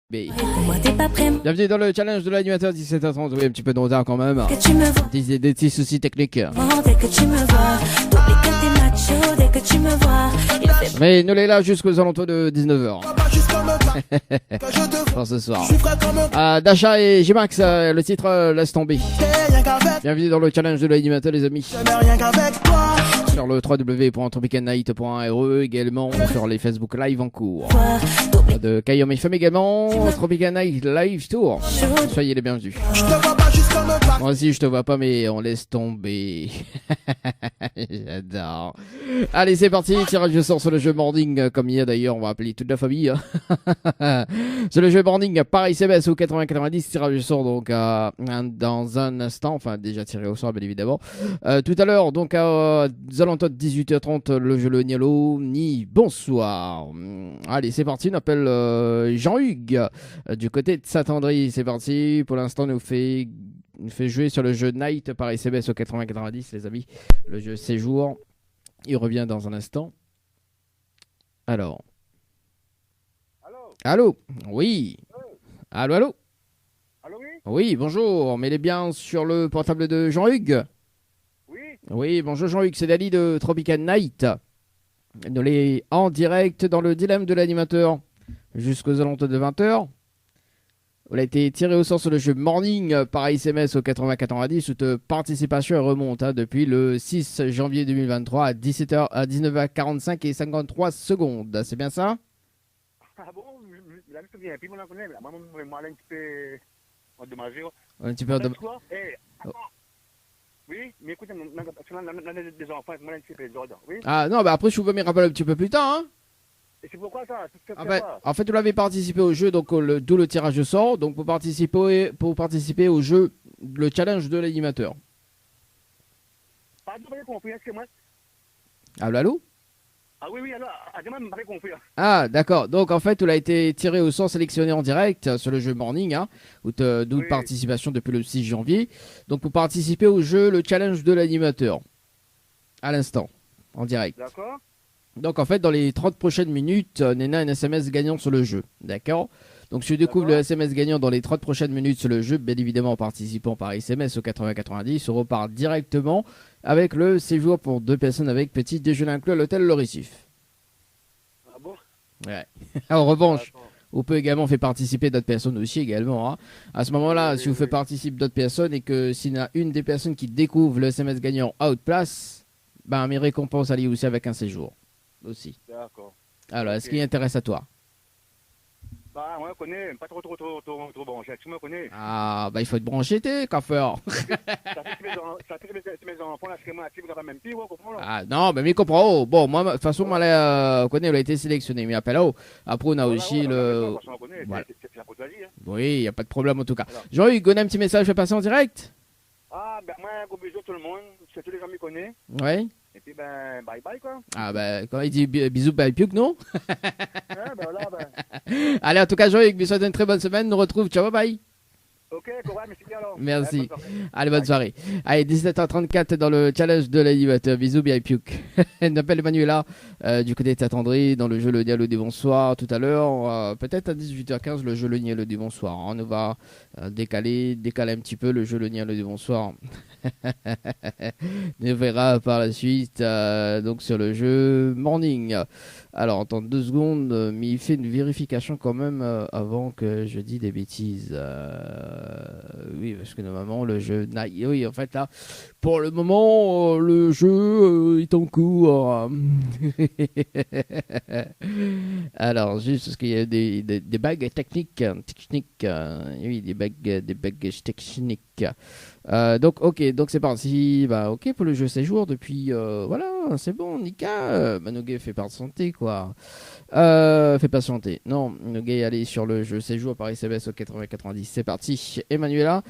B. Bienvenue dans le challenge de l'animateur 17h30. Oui, un petit peu de retard quand même. Des petits soucis techniques. Mais nous l'est là jusqu'aux alentours de 19h. Pour ce soir. Dasha et G-Max, le titre Laisse tomber. Bienvenue dans le challenge de l'animateur, les amis. Sur le www.tropicalnight.re, également sur les Facebook Live en cours. De Kayom FM également, Tropical Night Live Tour. Soyez les bienvenus. Moi aussi je te vois pas, mais on laisse tomber. J'adore. Allez, c'est parti, tirage de sort sur le jeu Morning, comme hier d'ailleurs, on va appeler toute la famille. Sur le jeu Morning par SMS au 80-90, tirage de sort donc dans un instant, enfin déjà tiré au sort bien évidemment. Tout à l'heure, donc à alentours de 18h30, le jeu Le Nialo, ni bonsoir. Allez, c'est parti, on appelle Jean-Hugues du côté de Saint-André. C'est parti, pour l'instant nous fait jouer sur le jeu Night par SMS au 80-90, les amis. Le jeu Séjour, il revient dans un instant. Alors. Allô. Oui. Allô, allô. Allô, oui. Oui, bonjour, mais il est bien sur le portable de Jean-Hugues. Oui. Oui, bonjour Jean-Hugues, c'est Dali de Tropical Night. Nous l'est en direct dans le dilemme de l'animateur jusqu'aux alentours de 20h. On a été tiré au sort sur le jeu Morning par SMS au 80-90. Toute participation remonte depuis le 6 janvier 2023 à 19h45 et 53 secondes. C'est bien ça? Ah bon, la vie se vient, puis on la connaît, moi, moi, un petit peu endommagé. Un petit peu endommagé. Oui, mais écoutez, des enfants, moi, un petit peu désordre, oui. Ah non, bah après, je vous mes rappels un petit peu plus tard, hein. Et c'est pourquoi ça? En fait, vous l'avez participé au jeu, donc d'où le tirage de sort. Donc, pour participer au jeu, le challenge de l'animateur. Pardon, vous compris, excusez-moi. Allô, allô? Ah oui, alors, moi, je pas compris. Ah, d'accord. Donc, en fait, il a été tiré au sort, sélectionné en direct sur le jeu Morning, hein, d'où Oui. participation depuis le 6 janvier. Donc, pour participer au jeu, le challenge de l'animateur. À l'instant, en direct. D'accord. Donc, en fait, dans les 30 prochaines minutes, Nena a un SMS gagnant sur le jeu. D'accord? Donc, si je découvre le SMS gagnant dans les 30 prochaines minutes sur le jeu, bien évidemment, en participant par SMS au 80-90, on repart directement avec le séjour pour 2 personnes avec petit déjeuner inclus à l'hôtel Le Récif. Ah bon? Ouais. En revanche, on peut également faire participer d'autres personnes aussi également. Hein. À ce moment-là, si vous faites participer d'autres personnes et que s'il y en a une des personnes qui découvre le SMS gagnant à haute place, ben, mes récompenses allient aussi avec un séjour. Aussi. D'accord. Alors, est-ce qu'il intéresse à toi? Bah, moi, je connais, pas trop branché, tu me connais. Ah, bah il faut être branché, t'es, qu'à faire. Ça fait que mes enfants, là, c'est moi, actif, quand même, puis, vous comprenez, là. Ah, non, mais comprends. Oh. Bon, moi, de toute façon, moi, on connaît, on a été sélectionné. Mais appelle là. Après, on a aussi le. Voilà. C'est la courtoisie, hein. Oui, il n'y a pas de problème en tout cas. Voilà. Jean-Hugues, on a un petit message, je vais passer en direct. Ah, ben, moi, gros bisous tout le monde, c'est tous les gens qui me connaissent. Oui. Et puis, ben, bye bye, quoi. Ah, ben, quand il dit bisous, bye, piuk, non? Hein, ben, voilà, ben. Allez, en tout cas, Jean-Hugues, je vous souhaite une très bonne semaine. Nous retrouve. Ciao, bye. Ok, courage, merci bien alors. Merci. Allez, bonne soirée. Allez, 17h34 dans le challenge de l'animateur. Bisous, bien, piuk. On appelle Manuela du côté de Saint-André dans le jeu Le Nialo des Bonsoir tout à l'heure. Peut-être à 18h15, le jeu Le Nialo des Bonsoir. On va décaler un petit peu le jeu Le Nialo des Bonsoir. On verra par la suite donc sur le jeu Morning. Alors, attends 2 secondes, mais il fait une vérification quand même avant que je dise des bêtises. Oui, parce que normalement, le jeu... Oui, en fait, là, pour le moment, le jeu est en cours. Alors, juste parce qu'il y a des bugs techniques. Oui, des bugs techniques. Donc, ok, donc c'est parti. Bah, ok, pour le jeu séjour, depuis... voilà, c'est bon, Nika. Noguet fait patienter, quoi. Fait patienter. Non, Noguet, allez sur le jeu séjour par SMS au 80-90. C'est parti. Emmanuela,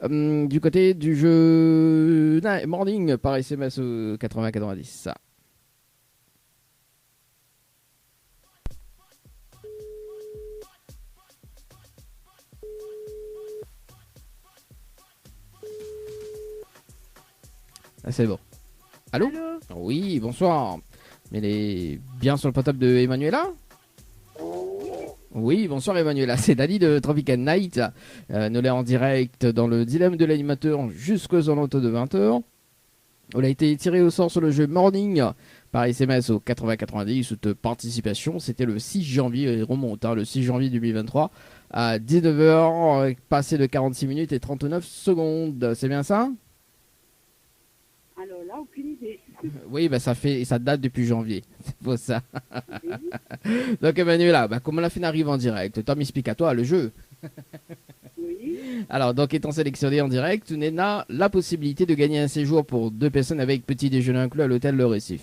du côté du jeu Morning par SMS au 80-90. Ah, c'est bon. Allô? Oui, bonsoir. Mais elle est bien sur le portable de Emmanuela? Oui, bonsoir Emmanuela, c'est Dali de Tropical Night. Nous l'est en direct dans le dilemme de l'animateur jusqu'aux alentours de 20h. On a été tiré au sort sur le jeu Morning par SMS au 80-90 sous participation. C'était le 6 janvier, il remonte, le 6 janvier 2023 à 19h, passé de 46 minutes et 39 secondes. C'est bien ça? Alors là, aucune idée. Oui, bah ça date depuis janvier. C'est pour ça. Donc Emmanuela, comme la fin arrive en direct, Tom explique à toi le jeu. Oui. Alors, donc étant sélectionné en direct, Nena la possibilité de gagner un séjour pour 2 personnes avec petit déjeuner inclus à l'hôtel Le Récif.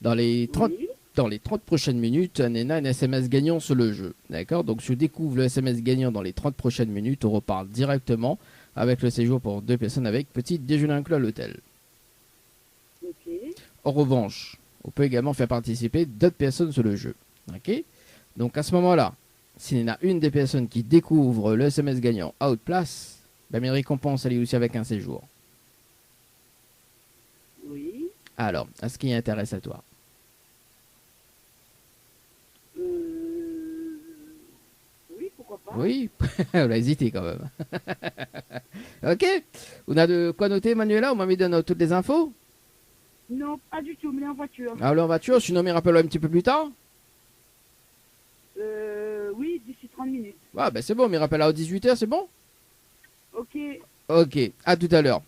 Dans les 30 prochaines minutes, Nena a un SMS gagnant sur le jeu. D'accord? Donc, je découvre le SMS gagnant dans les 30 prochaines minutes. On repart directement avec le séjour pour 2 personnes avec petit déjeuner inclus à l'hôtel. Ok. En revanche, on peut également faire participer d'autres personnes sur le jeu. Ok? Donc, à ce moment-là, s'il y en a une des personnes qui découvre le SMS gagnant à haute place, mes récompenses, elle est aussi avec un séjour. Oui. Alors, à ce qui intéresse à toi? Oui, pourquoi pas. Oui, on a hésité quand même. Ok. On a de quoi noter, Manuela? On m'a mis de toutes les infos? Non, pas du tout, mais en voiture. Alors, en voiture, sinon, me rappelle un petit peu plus tard? Oui, d'ici 30 minutes. Ah, c'est bon, me rappelle à 18h, c'est bon? Ok, Ok, à tout à l'heure.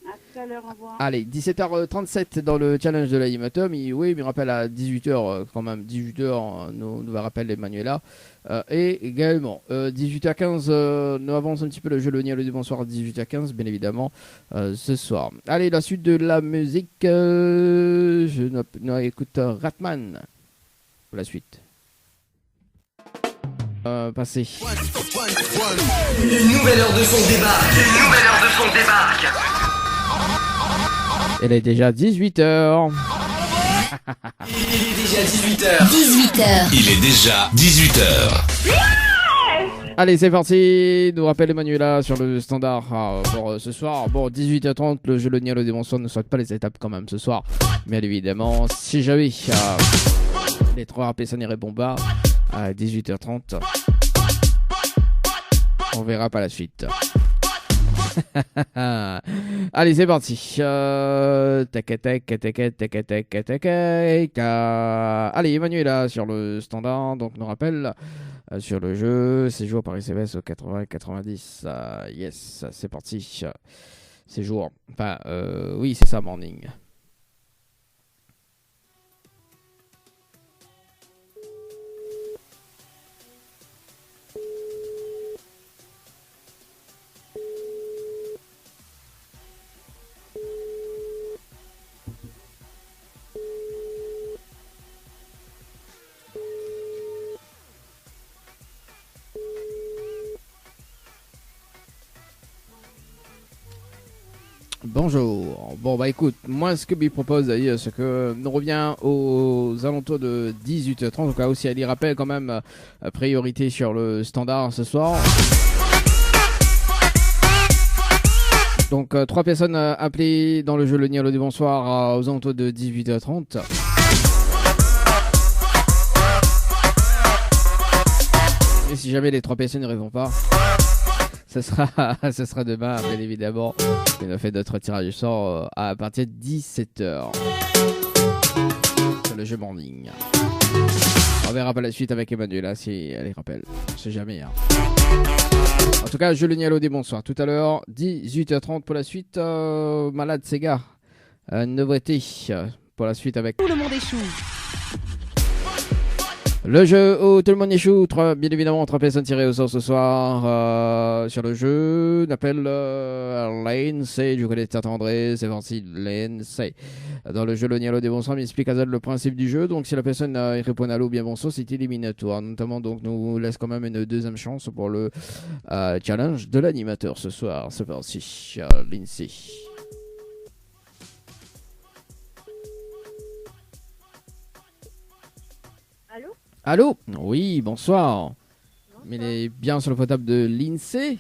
à tout à l'heure, au revoir. Allez, 17h37 dans le challenge de l'animateur. Mais oui, il me rappelle à 18h quand même. 18h, nous va rappeler Manuela. Et également, 18h15, nous avançons un petit peu le jeu le Niel bonsoir à 18h15, bien évidemment, ce soir. Allez, la suite de la musique. Je écoute Ratman pour la suite. Passé. Une nouvelle heure de son débarque. Une nouvelle heure de son débarque. Elle est déjà 18h. Il est déjà 18h. 18h. Il est déjà 18h. Allez, c'est parti. Nous rappelle Emmanuela sur le standard pour ce soir. Bon, 18h30, le jeu le Niel au démonstre ne souhaite pas les étapes quand même ce soir. Bien évidemment, si jamais les 3 personnes n'y répondent pas à 18h30, on verra pas la suite. Allez, c'est parti. Allez, Emmanuela sur le standard. Donc, nous rappelle sur le jeu. Séjour par SMS au 80-90. Yes, c'est parti. Séjour. Enfin, oui, c'est ça, morning. Bonjour. Bon écoute, moi ce que je propose d'ailleurs, c'est que nous revient aux alentours de 18h30. Donc là aussi, elle y rappelle quand même priorité sur le standard ce soir. Donc 3 personnes appelées dans le jeu le Niel du bonsoir aux alentours de 18h30. Et si jamais les 3 personnes ne répondent pas, ce sera demain, bien évidemment. On a fait d'autres tirages au sort à partir de 17h. Sur le jeu morning. On verra pas la suite avec Emmanuela si elle les rappelle. On sait jamais. En tout cas, je le Nialo des bonsoirs. Tout à l'heure, 18h30 pour la suite. Malade Sega. Nouveauté pour la suite avec. Tout le monde échoue. Le jeu où tout le monde échoue, bien évidemment 3 personnes tirées au sort ce soir sur le jeu. On appelle Lindsay, du côté de Saint-André, c'est parti, Lindsay. Dans le jeu, le Nialo des bonsoirs m'explique à Zod le principe du jeu. Donc si la personne répond à l'eau bien bonsoir, c'est éliminatoire. Notamment, donc nous laisse quand même une deuxième chance pour le challenge de l'animateur ce soir. C'est parti, Lindsay. Allô? Allô? Oui, bonsoir. Mais il est bien sur le portable de Lindsay?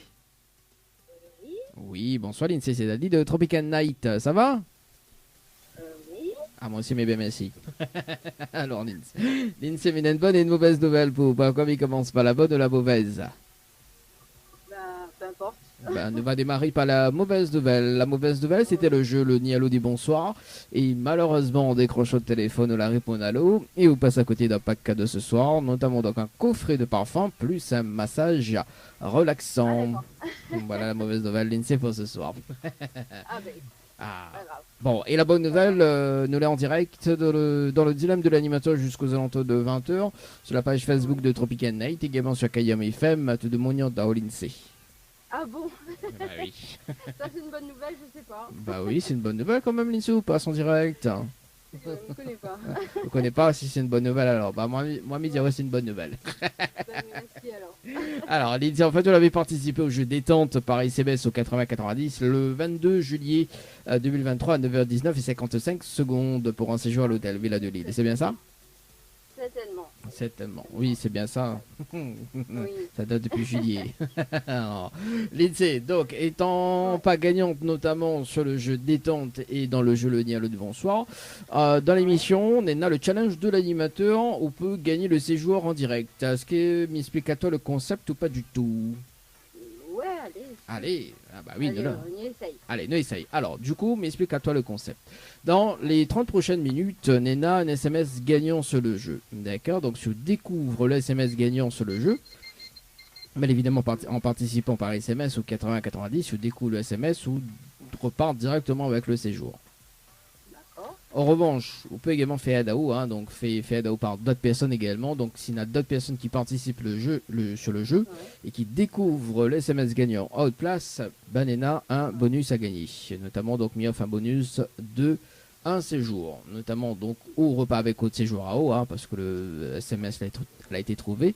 Oui, bonsoir Lindsay, c'est Daddy de Tropical Night. Ça va? Oui. Ah, moi aussi, mais bien merci. Alors, Lindsay, mais une bonne et une mauvaise nouvelle pour vous. Comme il commence par la bonne ou la mauvaise? Bah, peu importe. Ben, on va démarrer par la mauvaise nouvelle. La mauvaise nouvelle, c'était le jeu Le Nialo dit bonsoir. Et malheureusement, on décroche au téléphone ou la répond à l'eau. Et vous passez à côté d'un pack cadeau ce soir, notamment donc un coffret de parfum plus un massage relaxant. Voilà la mauvaise nouvelle, Lindsay, pour ce soir. Ah, bah, Ah. pas grave. Bon, et la bonne nouvelle, nous l'est en direct dans le dilemme de l'animateur jusqu'aux alentours de 20h sur la page Facebook de Tropical Night, également sur Kayam FM, tout de Mounion dans Lindsay. Ah bon? Bah oui. Ça, c'est une bonne nouvelle, je sais pas. Bah oui, c'est une bonne nouvelle quand même, Lindsay, ou pas, en direct? Je ne connais pas. Je connais pas si c'est une bonne nouvelle alors. Bah moi, me dirait c'est une bonne nouvelle. Bah, merci alors. Alors, Lindsay, en fait, on avait participé au jeu détente par SMS au 80-90 le 22 juillet 2023 à 9h19 et 55 secondes pour un séjour à l'hôtel Villa de Lille. C'est bien ça? Certainement. Certainement. Oui, c'est bien ça. Oui. Ça date depuis juillet. Alors, Lindsay, donc, étant pas gagnante notamment sur le jeu détente et dans le jeu Le Nialo du bonsoir, dans l'émission, on a le challenge de l'animateur. On peut gagner le séjour en direct. Est-ce que m'explique à toi le concept ou pas du tout? Ouais, allez. Allez, ah bah oui, Allez, non, non. on y essaye. Allez, nous essaye. Alors, du coup, m'explique à toi le concept. Dans les 30 prochaines minutes, Nena a un SMS gagnant sur le jeu. D'accord? Donc, si tu découvres le SMS gagnant sur le jeu, bien évidemment, en participant par SMS au 80-90, tu découvres le SMS ou repars directement avec le séjour. D'accord. En revanche, on peut également faire ADAO, hein, donc fait ADAO par d'autres personnes également. Donc, s'il y a d'autres personnes qui participent sur le jeu Ouais. et qui découvrent le SMS gagnant en haute place, Banana a un bonus à gagner. Notamment, donc, mis off un bonus de un séjour. Notamment, donc, au repas avec haute séjour à eau, hein, parce que le SMS l'a été trouvé.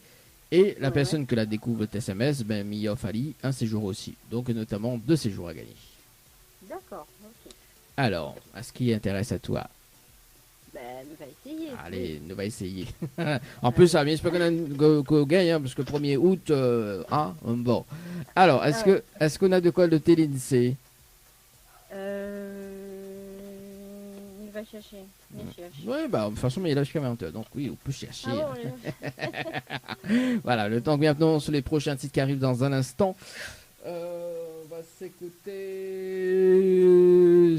Et la Ouais. personne que la découvre le SMS, ben, mis off Ali, un séjour aussi. Donc, notamment, 2 séjours à gagner. D'accord. Ok. Alors, à ce qui intéresse à toi? Bah, on va essayer. Allez, on va essayer. En plus, ça j'espère qu'on gagne, hein, parce que 1er août, bon. Alors, est-ce qu'on a de quoi noter l'INSEE? Il va chercher. Il cherche. Oui, bah, de toute façon, mais il a jusqu'à 20h, donc oui, on peut chercher. Ah bon, Voilà, le temps que maintenant sur les prochains titres qui arrivent dans un instant. On va s'écouter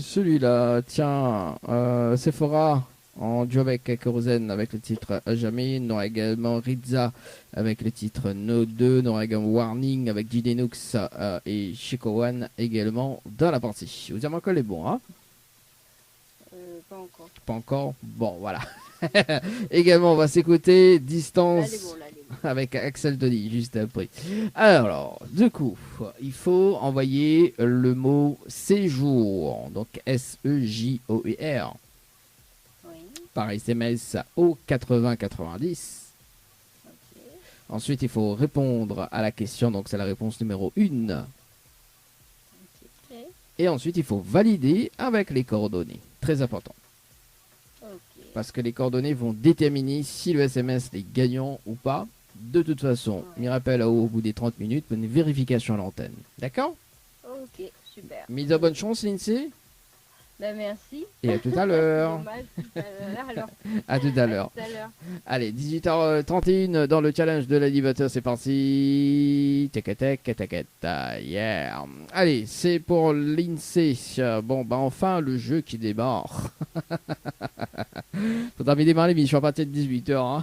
celui-là. Tiens, Sephora en duo avec Korozen avec le titre À jamais. On aura également Rizza avec le titre No 2. On aura également Warning avec Gidenux et Chico One également dans la partie. Vous avez encore les bons, hein? pas encore. Pas encore? Bon, voilà. Également, on va s'écouter Distance. Là, elle est bon, là, elle est bon. Avec Axel Tony juste après. Alors, du coup, il faut envoyer le mot séjour, donc S-E-J-O-U-R, Oui. par SMS au 8090. Ok. Ensuite, il faut répondre à la question, donc c'est la réponse numéro 1. Ok. Et ensuite, il faut valider avec les coordonnées. Très important. Ok. Parce que les coordonnées vont déterminer si le SMS est gagnant ou pas. De toute façon, il rappelle au bout des 30 minutes pour une vérification à l'antenne. D'accord? Ok, super. Mise à bonne chance, Lindsay. Bah, merci. Et à tout à l'heure. Dommage, tout à l'heure, alors. À tout à l'heure. Tout à l'heure. Allez, 18h31 dans le challenge de l'animateur, c'est parti. Yeah. Allez, c'est pour l'INSEE. Bon, bah enfin, le jeu qui démarre. Faudra bien démarrer l'émission à partir de 18h. Hein.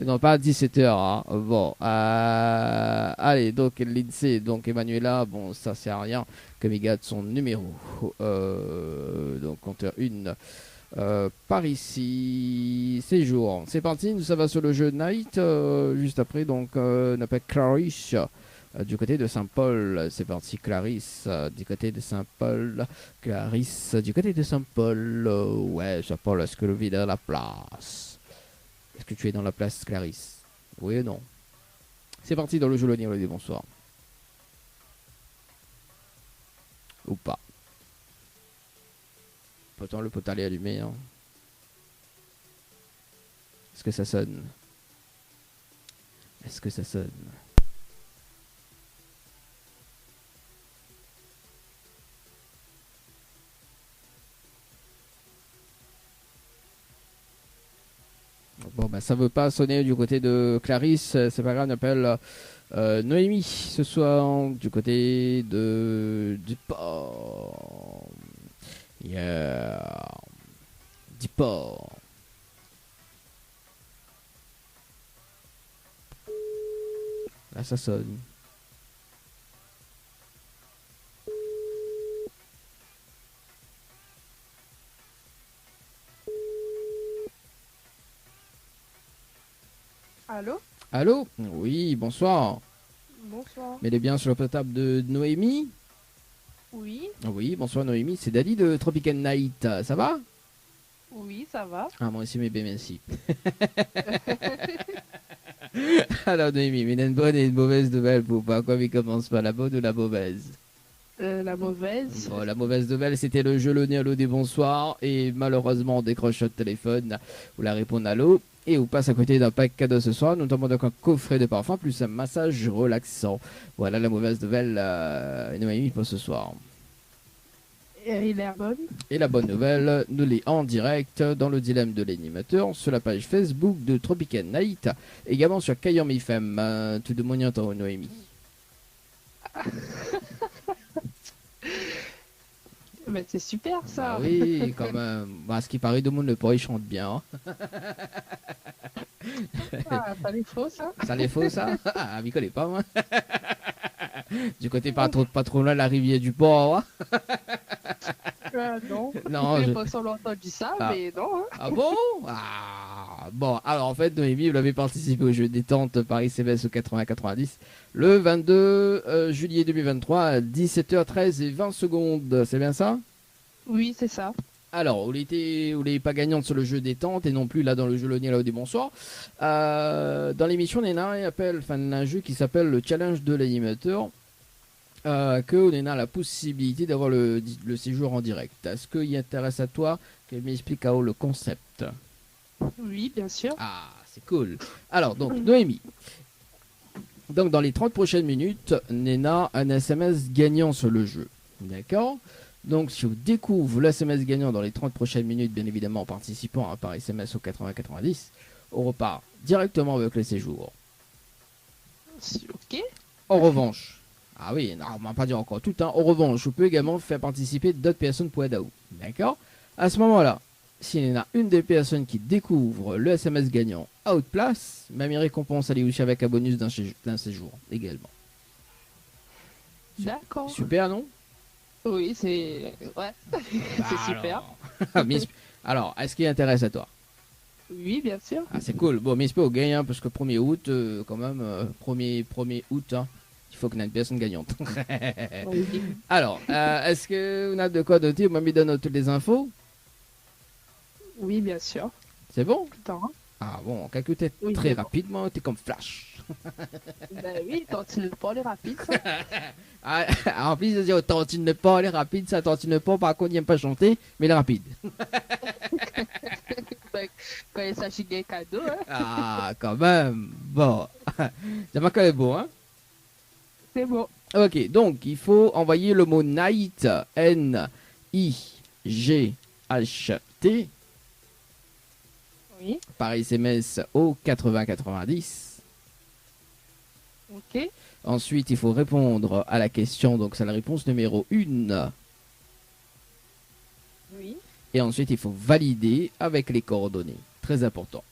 Non, pas à 17h. Hein. Bon, allez, donc l'INSEE, donc Emmanuela, bon, ça sert à rien comme il garde son numéro. Donc, compteur 1. Par ici, séjour. C'est parti, nous ça va sur le jeu Night. Juste après, donc, on appelle Clarisse du côté de Saint-Paul. C'est parti, Clarisse du côté de Saint-Paul. Clarisse du côté de Saint-Paul. Ouais, Saint-Paul, est-ce que le vide est à la place? Est-ce que tu es dans la place, Clarisse? Oui ou non? C'est parti dans le jeu Le Nialo dit bonsoir. Ou pas? Pourtant le potal est allumé. Hein. Est-ce que ça sonne? Est-ce que ça sonne? ça veut pas sonner du côté de Clarisse, c'est pas grave, on appelle Noémie ce soir du côté du port. Yeah. Du port. Là, ça sonne. Allô? Allô? Oui, bonsoir. Bonsoir. Mais elle est bien sur le portable de Noémie? Oui, Oui, bonsoir Noémie, c'est Dali de Tropical Night. Ça va? oui, ça va. Ah, moi aussi, mais bien, merci. Alors Noémie, mais il y a une bonne et une mauvaise nouvelle pour pas quoi, mais commence par la bonne ou la mauvaise? La mauvaise. Bon, la mauvaise nouvelle, c'était le jeu Le Allô des bonsoirs. Et malheureusement, on décroche notre téléphone ou la répond allô. Et on passe à côté d'un pack cadeau ce soir, notamment donc un coffret de parfum plus un massage relaxant. Voilà la mauvaise nouvelle, Noémie, pour ce soir. Et il est bonne. Et la bonne nouvelle, nous l'est en direct dans le dilemme de l'animateur sur la page Facebook de Tropical Night, également sur Kayam FM. Tout de mon temps, Noémie. Mais c'est super ça. Ah oui, quand même. Bah, ce qui paraît, de monde le port, il chante bien. Ah, ça les faux ça. Ça les faux, ça? Ah, m'y connais pas, moi. Du côté pas trop loin de la rivière du port. Non. Non, J'ai je- pas seulement entendu ça, Ah. mais non. Hein. Ah bon? Ah, bon, alors en fait, Noémie, vous avez participé au jeu détente Paris CBS au 80-90 le 22 juillet 2023 à 17h13 et 20 secondes. C'est bien ça? Oui, c'est ça. Alors, vous n'êtes pas gagnante sur le jeu détente et non plus là dans le jeu Loni là des bonsoirs. Dans l'émission, on a un jeu qui s'appelle le challenge de l'animateur. Que on a la possibilité d'avoir le séjour en direct. Est-ce qu'il intéresse à toi qu'elle m'explique le concept? Oui, bien sûr. Ah, c'est cool. Alors, donc, Noémie. Donc, dans les 30 prochaines minutes, Nena a un SMS gagnant sur le jeu. D'accord? Donc, si vous découvrez le SMS gagnant dans les 30 prochaines minutes, bien évidemment en participant par SMS au 80-90, on repart directement avec le séjour. Ok. En revanche, ah oui, non, on m'a pas dit encore tout, hein. En revanche, je peux également faire participer d'autres personnes pour Adaou. D'accord? À ce moment-là, s'il y en a une des personnes qui découvre le SMS gagnant à haute place, même récompense aller aussi avec un bonus d'un séjour également. D'accord. Super, non? Oui, c'est. Ouais. C'est super. Alors, est-ce qu'il intéresse à toi? Oui, bien sûr. Ah, c'est cool. Bon, mais c'est pas au gain, hein, parce que 1er août, quand même, 1er août, hein, il faut qu'on ait une personne gagnante. Oui. Alors, est-ce que on a de quoi noter? Moi, me donne toutes les infos. Oui, bien sûr. C'est bon? Putain. Ah bon, on calcule très Oui, c'est bon. rapidement, t'es comme Flash. Ben oui, tantine pas les rapides, ça. Ah, en plus, je dis, oh, tantine pas, les rapides, ça tantine pas, par contre, il n'aime pas chanter, mais les rapides. Quand il s'agit d'un cadeau, hein. Ah, quand même, bon. C'est pas quand même beau, hein? C'est bon. Ok, donc, il faut envoyer le mot night, N-I-G-H-T, Oui. par SMS au 80-90. Ok. Ensuite, il faut répondre à la question, donc c'est la réponse numéro 1. Oui. Et ensuite, il faut valider avec les coordonnées. Très important.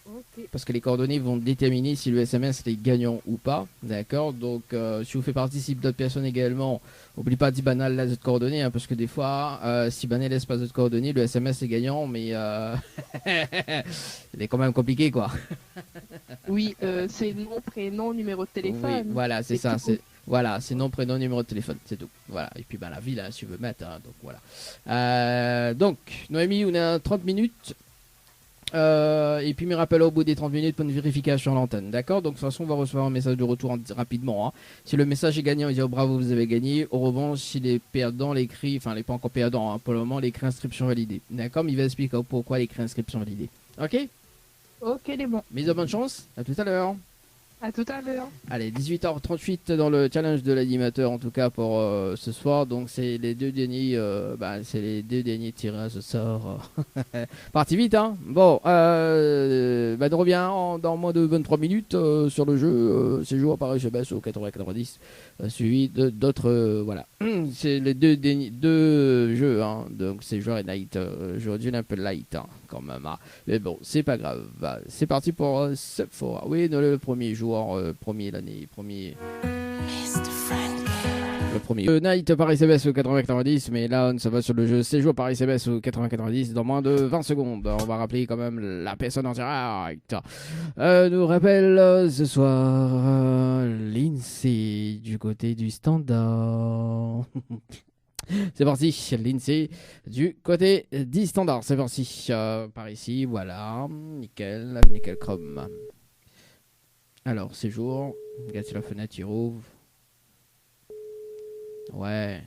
Ok. Parce que les coordonnées vont déterminer si le SMS est gagnant ou pas. D'accord? Donc, si vous faites participer d'autres personnes également, n'oubliez pas d'Ibanal les autres coordonnées. Hein, parce que des fois, si Banal laisse pas d'autres coordonnées, le SMS est gagnant, mais il est quand même compliqué, quoi. Oui, c'est nom, prénom, numéro de téléphone. Oui, voilà, c'est ça. tout. Voilà, c'est nom, prénom, numéro de téléphone, c'est tout. Voilà. Et puis, la ville, hein, si tu veux mettre. Hein, donc, voilà. Donc, Noémie, on a 30 minutes. Et puis me rappelle au bout des 30 minutes pour une vérification à l'antenne, d'accord? Donc de toute façon on va recevoir un message de retour rapidement, hein. Si le message est gagnant, il dit oh, bravo vous avez gagné. Au revanche s'il est perdant, l'écrit, enfin il n'est pas encore perdant, hein, pour le moment l'écrit inscription validée, d'accord? Mais il va expliquer pourquoi l'écrit inscription validée. Ok? Ok, les bons. Mise de bonne chance, à tout à l'heure. À tout à l'heure. Allez, 18h38 dans le challenge de l'animateur en tout cas pour ce soir. Donc c'est les deux derniers, tirages au sort. Parti vite, hein. Bon, on revient dans moins de 23 minutes sur le jeu. Séjour par HBS au 80-90, suivi d'autres, voilà. C'est les deux jeux, hein. Donc c'est jour et night. Aujourd'hui un peu light, hein, quand même. Hein. Mais bon, c'est pas grave. Bah, c'est parti pour Sephora. Oui, le premier jour. Premier l'année, le premier Night par ICBS au 80-90, mais là on se va sur le jeu Séjour par ICBS au 80-90 dans moins de 20 secondes. On va rappeler quand même la personne en direct. Nous rappelle ce soir l'INSEE du côté du standard. C'est parti, l'INSEE du côté du standard. C'est parti, par ici, voilà, nickel chrome. Alors, séjour, regarde si la fenêtre il rouvre. Ouais.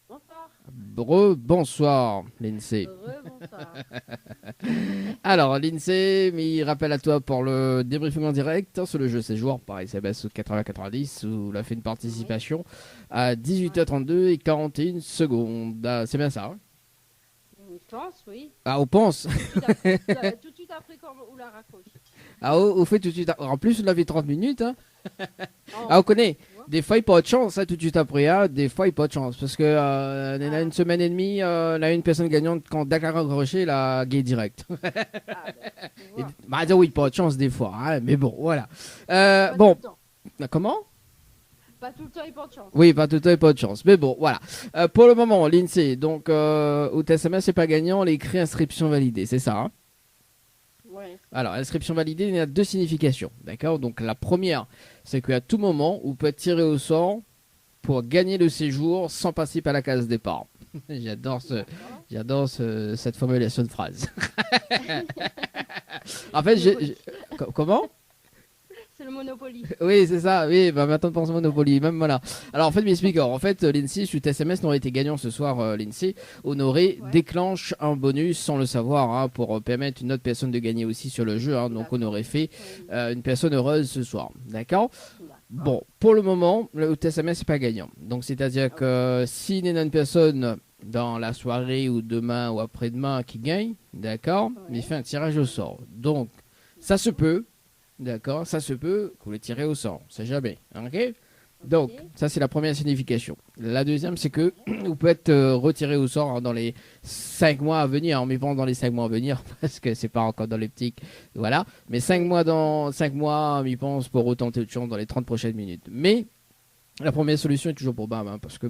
Bonsoir. Bonsoir, l'INSEE. Bonsoir. Alors, l'INSEE, il rappelle à toi pour le débriefing en direct sur le jeu séjour par SMS 80-90 où il a fait une participation à 18h32 et 41 secondes. Ah, c'est bien ça, hein? Je pense, oui. Ah, on pense. Tout de suite après quand on la raccroche. Ah, au fait, tout de suite. En plus, on avait 30 minutes. Hein. Oh, Ah, on connaît. Des fois, il n'y a pas de chance, hein, tout de suite après. Hein. Des fois, il n'y a pas de chance. Parce que on a une semaine et demie, on a une personne gagnante quand Dakar a raccroché, la gay direct. Bah, oui, pas de chance des fois. Hein, mais bon, voilà. Bon, comment? Pas tout le temps, il n'y a pas de chance. Oui, pas tout le temps, pas de chance. Mais bon, voilà. Pour le moment, l'INSEE, donc, au TSMS, c'est pas gagnant, l'écrit inscription validée, c'est ça, hein? Ouais. Alors, inscription validée, il y a deux significations, d'accord? Donc, la première, c'est qu'à tout moment, vous pouvez tirer au sort pour gagner le séjour sans passer par la case départ. J'adore cette formulation de phrase. En fait, comment? C'est le Monopoly. Oui, c'est ça. Oui, bah maintenant pense Monopoly, même voilà. Alors en fait, m'explique. En fait, l'INSEE, suite SMS n'aurait été gagnant ce soir. L'INSEE honoré déclenche un bonus sans le savoir hein, pour permettre une autre personne de gagner aussi sur le jeu. Hein, donc on aurait fait une personne heureuse ce soir. D'accord. Bon, pour le moment, le TSMS n'est pas gagnant. Donc c'est-à-dire que s'il y a une personne dans la soirée ou demain ou après-demain qui gagne, d'accord, il fait un tirage au sort. Donc ça se peut. D'accord, ça se peut que vous le tirez au sort, c'est jamais, ok? Donc, ça c'est la première signification. La deuxième, c'est que vous pouvez être retiré au sort hein, dans les 5 mois à venir, mais pas dans les 5 mois à venir, parce que c'est pas encore dans l'optique, voilà. Mais 5 mois, m'y pense pour retenter de chance dans les 30 prochaines minutes. Mais, la première solution est toujours pour BAM, hein, parce que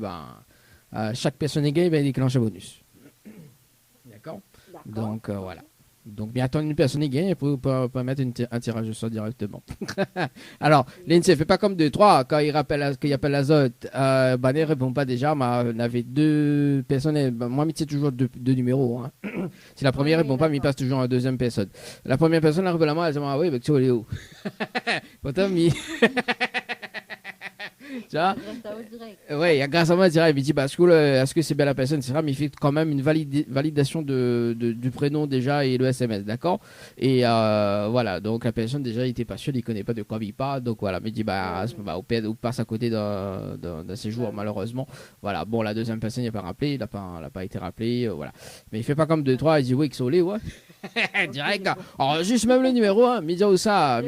chaque personne est gagne, il déclenche un bonus. D'accord. Donc, voilà. Donc, bien attendre une personne qui gagne pour mettre un tirage au sort directement. Alors, l'INSEE fait pas comme 2-3 quand il appelle l'azote. Ne répond pas déjà, mais on avait deux personnes. Moi, c'est toujours deux numéros. Hein. Si la première répond pas, mais il passe toujours à la deuxième personne. La première personne, elle répond la main, elle dit ah oui, mais tu es où? Pourtant, tu vois? Ouais, grâce à moi, il me dit bah, est-ce que c'est bien la personne, etc. Mais il fait quand même une validation du prénom déjà et le SMS, d'accord? Et voilà, donc la personne déjà il était pas sûr, il connaît pas de quoi il parle, donc voilà, mais il dit on passe à côté d'un séjour malheureusement. Voilà, bon la deuxième personne il n'a pas rappelé, il n'a pas été rappelé, voilà. Mais il fait pas comme 2-3, il dit oui, XOLé, ouais. Direct, enregistre même le numéro, hein, me dire où ça,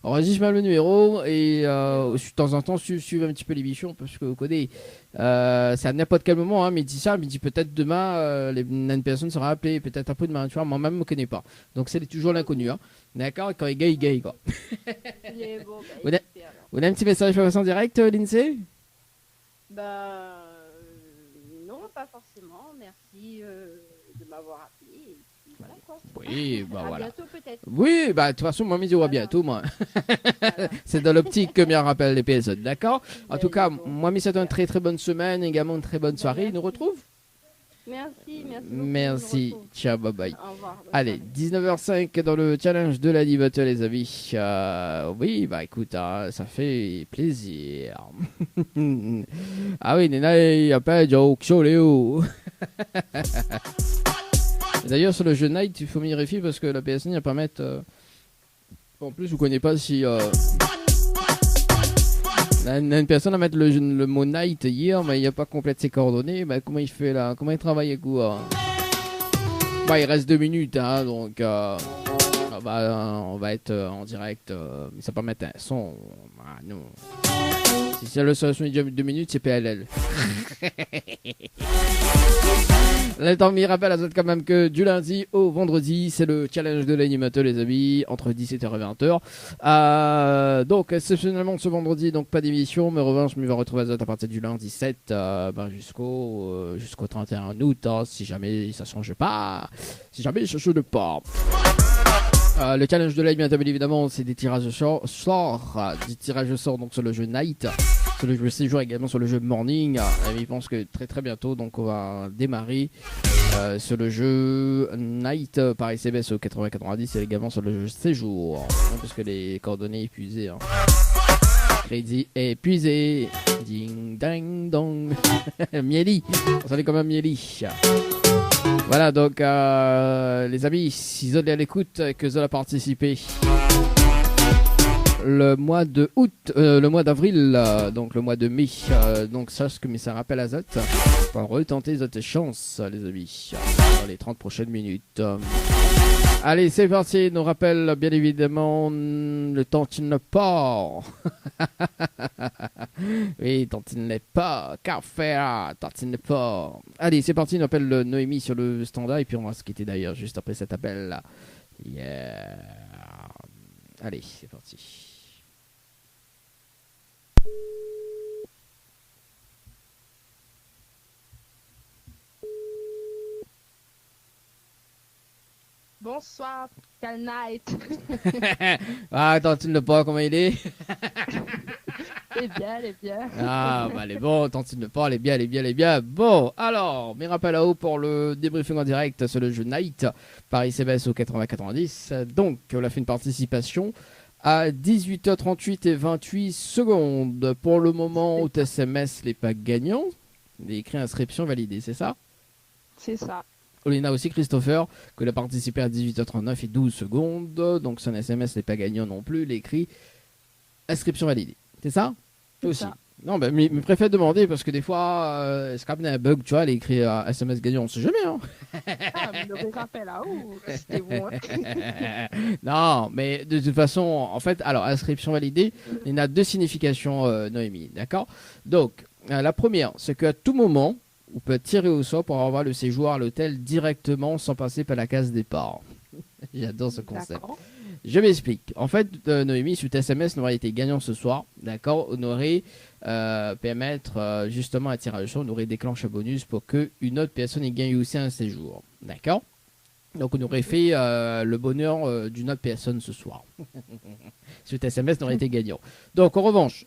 enregistre même le numéro et de temps en temps suivre un petit peu l'émission parce que vous connaissez, c'est à n'importe quel moment, hein, mais il dit ça, mais il dit peut-être demain une personne sera appelée, peut-être un peu demain, tu vois, moi-même je me connais pas, donc c'est toujours l'inconnu, hein, d'accord, quand il gagne quoi. Vous avez un petit message en direct, l'INSEE? Non, pas forcément, merci de m'avoir appelé. Voilà, quoi. Oui, à voilà. bientôt peut-être. Oui, de toute façon, moi, je dis à bientôt, moi. C'est dans l'optique que me rappelle les PSE, d'accord? En tout cas, moi, je souhaite une très très bonne semaine, également une très bonne soirée. Il nous retrouve? Merci. Merci, ciao, bye bye. Au revoir. Allez, 19h05 dans le challenge de l'animateur, les amis. Oui, écoute, hein, ça fait plaisir. Ah oui, Nena, il n'y a pas de joke, Léo. D'ailleurs, sur le jeu Night, il faut m'y réfier parce que la PSN, il va pas mettre. En plus, je connais pas si... une personne à mettre le mot night hier, mais il n'y a pas complète ses coordonnées. Bah, comment il fait là? Comment il travaille quoi? Bah, il reste 2 minutes, hein, donc on va être en direct. Mais ça peut mettre un son. Ah, non. Si c'est le son de 2 minutes, c'est PLL. Le temps m'y rappelle à ça quand même que du lundi au vendredi, c'est le challenge de l'animateur, les amis, entre 17h et 20h. Donc, exceptionnellement, ce vendredi, donc pas d'émission, mais en revanche, je vais retrouver à partir du lundi 7 jusqu'au 31 août, hein, si jamais ça change pas. Si jamais ça change pas. Le challenge de l'animateur, bien évidemment, c'est des tirages au sort, des tirages au sort donc sur le jeu Night, sur le jeu Séjour, également sur le jeu Morning. Et je pense que très très bientôt, donc on va démarrer sur le jeu Night par ICBS au 80-90 et également sur le jeu Séjour, hein, parce que les coordonnées épuisées. Hein. Crédit épuisé. Ding ding dong. Mieli. On s'en est comme un Mieli. Voilà, donc les amis, si vous êtes à l'écoute, que vous avez participé le mois de août, le mois d'avril, donc le mois de mai, donc sache que ça rappelle à Zot, pour retenter votre chance, les amis, dans les 30 prochaines minutes. Allez, c'est parti, nous rappelle bien évidemment le Tantine Port. Oui, Tantine pas, café, Tantine Port. Allez, c'est parti, nous appelle Noémie sur le standard et puis on va se quitter d'ailleurs juste après cet appel là. Yeah. Allez, c'est parti. Bonsoir, Cal Night. Ah, attends, tu ne le pas comment il est. Elle est bien. Ah, bah, elle est bon, Tantine ne pas, elle est bien. Bon, alors, mes rappels à eau pour le débriefing en direct sur le jeu Night, Paris CBS au 80-90. Donc, on a fait une participation à 18h38 et 28 secondes. Pour le moment, au SMS, les packs gagnants. Il est écrit inscription validée, c'est ça? C'est ça. On a aussi Christopher, qui a participé à 18h39 et 12 secondes. Donc son SMS n'est pas gagnant non plus. Il est écrit inscription validée. C'est ça? C'est Aussi. ça. Non, mais je préfère demander parce que des fois, c'est quand même un bug, tu vois, il est écrit SMS gagnant, on sait jamais. Hein. Ah, vous le rappel là-haut, c'était bon. Non, mais de toute façon, en fait, alors, inscription validée, il y a 2 significations, Noémie, d'accord? Donc, la première, c'est qu'à tout moment, on peut tirer au sort pour avoir le séjour à l'hôtel directement sans passer par la case départ. J'adore ce concept. D'accord. Je m'explique. En fait, Noémie, sur SMS, n'aurait été gagnant ce soir. D'accord? On aurait permettre justement un tirage au sort, on aurait déclenché un bonus pour qu'une autre personne ait gagné aussi un séjour. D'accord? Donc on aurait fait le bonheur d'une autre personne ce soir. Sur SMS n'aurait été gagnant. Donc en revanche,